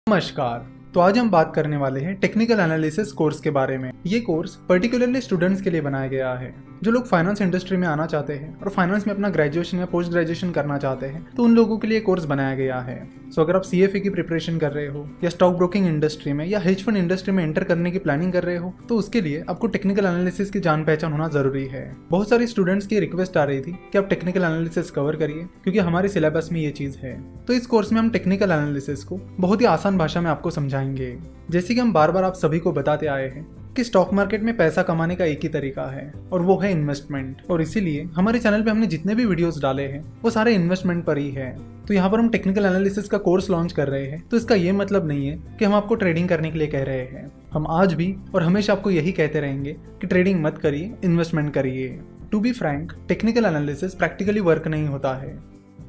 नमस्कार। तो आज हम बात करने वाले हैं टेक्निकल एनालिसिस कोर्स के बारे में। ये कोर्स पर्टिकुलरली स्टूडेंट्स के लिए बनाया गया है जो लोग फाइनेंस इंडस्ट्री में आना चाहते हैं और फाइनेंस में अपना ग्रेजुएशन या पोस्ट ग्रेजुएशन करना चाहते हैं, तो उन लोगों के लिए कोर्स बनाया गया है। सो अगर आप CFA की प्रिपरेशन कर रहे हो या स्टॉक ब्रोकिंग इंडस्ट्री में या हेज फंड इंडस्ट्री में एंटर करने की प्लानिंग कर रहे हो, तो उसके लिए आपको टेक्निकल एनालिसिस की जान पहचान होना जरूरी है। बहुत सारे स्टूडेंट्स की रिक्वेस्ट आ रही थी कि आप टेक्निकल एनालिसिस कवर करिए क्योंकि हमारे सिलेबस में ये चीज़ है। तो इस कोर्स में हम टेक्निकल एनालिसिस को बहुत ही आसान भाषा में आपको समझाएंगे। जैसे कि हम बार बार आप सभी को बताते आए हैं कि स्टॉक मार्केट में पैसा कमाने का एक ही तरीका है और वो है इन्वेस्टमेंट। और इसीलिए हमारे चैनल पे हमने जितने भी वीडियोस डाले हैं वो सारे इन्वेस्टमेंट पर ही है। तो यहाँ पर हम टेक्निकल एनालिसिस का कोर्स लॉन्च कर रहे हैं, तो इसका ये मतलब नहीं है कि हम आपको ट्रेडिंग करने के लिए कह रहे हैं। हम आज भी और हमेशा आपको यही कहते रहेंगे कि ट्रेडिंग मत करिए, इन्वेस्टमेंट करिए। To be frank, technical analysis practically work नहीं होता है।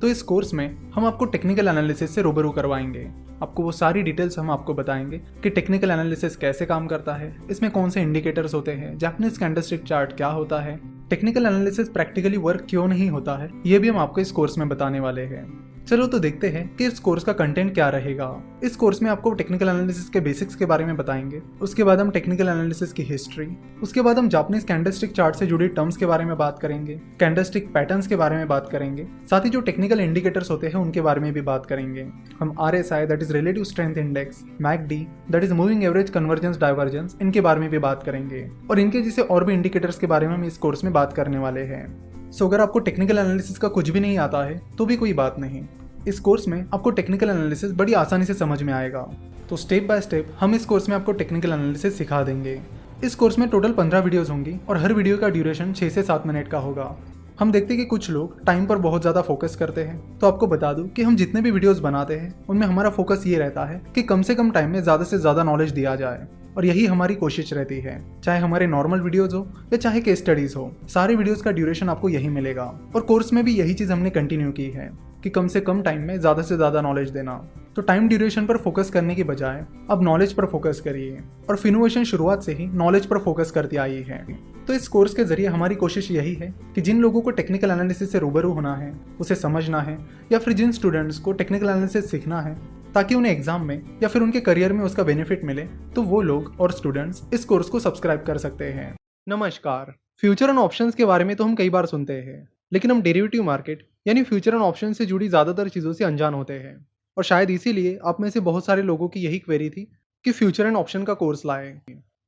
तो इस कोर्स में हम आपको टेक्निकल एनालिसिस से रूबरू करवाएंगे। आपको वो सारी डिटेल्स हम आपको बताएंगे कि टेक्निकल एनालिसिस कैसे काम करता है, इसमें कौन से इंडिकेटर्स होते हैं, जापानीज कैंडलस्टिक चार्ट क्या होता है, टेक्निकल एनालिसिस प्रैक्टिकली वर्क क्यों नहीं होता है, ये भी हम आपको इस कोर्स में बताने वाले हैं। चलो तो देखते हैं कि इस कोर्स का कंटेंट क्या रहेगा। इस कोर्स में आपको टेक्निकल एनालिसिस के बेसिक्स के बारे में बताएंगे, उसके बाद हम टेक्निकल एनालिसिस की हिस्ट्री, उसके बाद हम जापानीज कैंडलस्टिक चार्ट से जुड़ी टर्म्स के बारे में बात करेंगे, कैंडलस्टिक पैटर्न्स के बारे में बात करेंगे, साथ ही जो टेक्निकल इंडिकेटर्स होते हैं उनके बारे में भी बात करेंगे। हम RSI that is relative strength index, MACD that is moving average convergence divergence, इनके बारे में भी बात करेंगे और इनके जैसे और भी इंडिकेटर्स के बारे में हम इस कोर्स में बात करने वाले हैं। सो अगर आपको टेक्निकल एनालिसिस का कुछ भी नहीं आता है तो भी कोई बात नहीं, इस कोर्स में आपको टेक्निकल एनालिसिस बड़ी आसानी से समझ में आएगा। तो स्टेप बाय स्टेप हम इस कोर्स में आपको टेक्निकल एनालिसिस सिखा देंगे। इस कोर्स में टोटल 15 वीडियोस होंगी और हर वीडियो का ड्यूरेशन 6 से 7 मिनट का होगा। हम देखते हैं कि कुछ लोग टाइम पर बहुत ज़्यादा फोकस करते हैं, तो आपको बता दूं कि हम जितने भी वीडियोस बनाते हैं उनमें हमारा फोकस ये रहता है कि कम से कम टाइम में ज़्यादा से ज़्यादा नॉलेज दिया जाए, और यही हमारी कोशिश रहती है। चाहे हमारे नॉर्मल वीडियोस हो या चाहे केस स्टडीज हो, सारे वीडियोस का ड्यूरेशन आपको यही मिलेगा। और कोर्स में भी यही चीज़ हमने कंटिन्यू की है कि कम से कम टाइम में ज़्यादा से ज़्यादा नॉलेज देना। तो टाइम ड्यूरेशन पर फोकस करने की बजाय अब नॉलेज पर फोकस करिए, और फिनोवेशन शुरुआत से ही नॉलेज पर फोकस करती आई है। तो इस कोर्स के जरिए हमारी कोशिश यही है कि जिन लोगों को टेक्निकल एनालिसिस से रूबरू होना है, उसे समझना है, या फिर जिन स्टूडेंट्स को टेक्निकल एनालिसिस सीखना है ताकि उन्हें एग्जाम में या फिर उनके करियर में उसका बेनिफिट मिले, तो वो लोग और स्टूडेंट्स इस कोर्स को सब्सक्राइब कर सकते हैं। नमस्कार। फ्यूचर एंड ऑप्शंस के बारे में तो हम कई बार सुनते हैं, लेकिन हम डेरिवेटिव मार्केट यानी फ्यूचर एंड ऑप्शन से जुड़ी ज़्यादातर चीज़ों से अनजान होते हैं, और शायद इसीलिए आप में से बहुत सारे लोगों की यही क्वेरी थी कि फ्यूचर एंड ऑप्शन का कोर्स लाएं।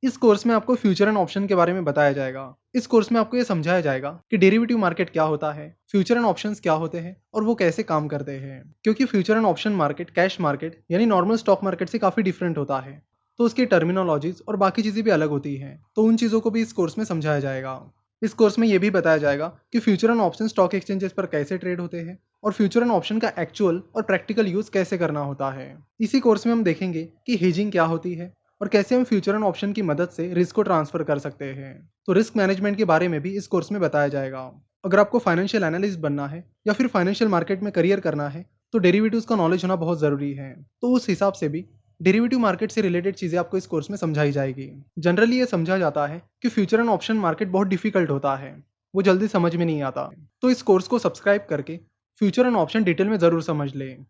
इस कोर्स में आपको फ्यूचर एंड ऑप्शन के बारे में बताया जाएगा। इस कोर्स में आपको ये समझाया जाएगा कि डेरिवेटिव मार्केट क्या होता है, फ्यूचर एंड ऑप्शंस क्या होते हैं और वो कैसे काम करते हैं। क्योंकि future and option market cash market यानी नॉर्मल स्टॉक मार्केट से काफ़ी डिफरेंट होता है, तो उसकी टर्मिनोलॉजीज और बाकी चीज़ें भी अलग होती हैं, तो उन चीज़ों को भी इस कोर्स में समझाया जाएगा। इस कोर्स में ये भी बताया जाएगा कि future and option stock exchanges पर कैसे ट्रेड होते हैं और फ्यूचर एंड ऑप्शन का एक्चुअल और प्रैक्टिकल यूज़ कैसे करना होता है। इसी कोर्स में हम देखेंगे कि हेजिंग क्या होती है और कैसे हम फ्यूचर एंड ऑप्शन की मदद से रिस्क को ट्रांसफर कर सकते हैं। तो रिस्क मैनेजमेंट के बारे में भी इस कोर्स में बताया जाएगा। अगर आपको फाइनेंशियल एनालिस्ट बनना है या फिर फाइनेंशियल मार्केट में करियर करना है, तो डेरिवेटिव्स का नॉलेज होना बहुत ज़रूरी है। तो उस हिसाब से भी डेरिवेटिव मार्केट से रिलेटेड चीज़ें आपको इस कोर्स में समझाई जाएगी। जनरली ये समझा जाता है कि फ्यूचर एंड ऑप्शन मार्केट बहुत डिफिकल्ट होता है, वो जल्दी समझ में नहीं आता। तो इस कोर्स को सब्सक्राइब करके फ्यूचर एंड ऑप्शन डिटेल में ज़रूर समझ लें।